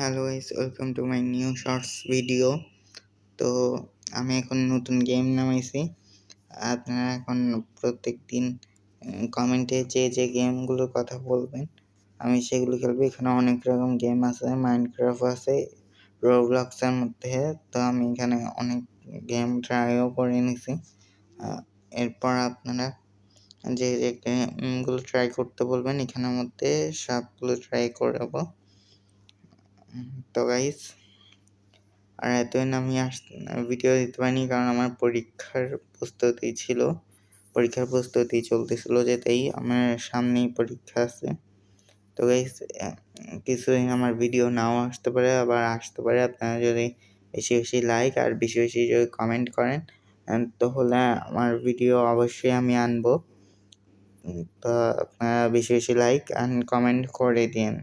Hello guys, welcome to my new shorts video. তো আমি এখন নতুন গেম নামাইছি। আপনারা এখন প্রত্যেক দিন কমেন্টে যে গেমগুলোর কথা বলবেন আমি সেগুলো খেলবো। এখানে অনেক রকম গেম আছে, মাইনক্রাফট আছে, রোবলক্সের মধ্যে। তো আমি এখানে অনেক গেম ট্রাইও করে নিছি। এরপর আপনারা যে গেমগুলো ট্রাই করতে বলবেন এখানের মধ্যে সবগুলো ট্রাই করবো। তো গাইস, আর এতদিন আমি ভিডিও দিতে পারিনি কারণ আমার পরীক্ষার প্রস্তুতি চলতেছিল, যেতেই আমার সামনেই পরীক্ষা আছে। তো গাইস, কিছুদিন আমার ভিডিও নাও আসতে পারে, আবার আসতে পারে। আপনারা যদি বেশি বেশি লাইক আর বেশি বেশি যদি কমেন্ট করেন তাহলে আমার ভিডিও অবশ্যই আমি আনবো। তো আপনারা বেশি বেশি লাইক অ্যান্ড কমেন্ট করে দিন।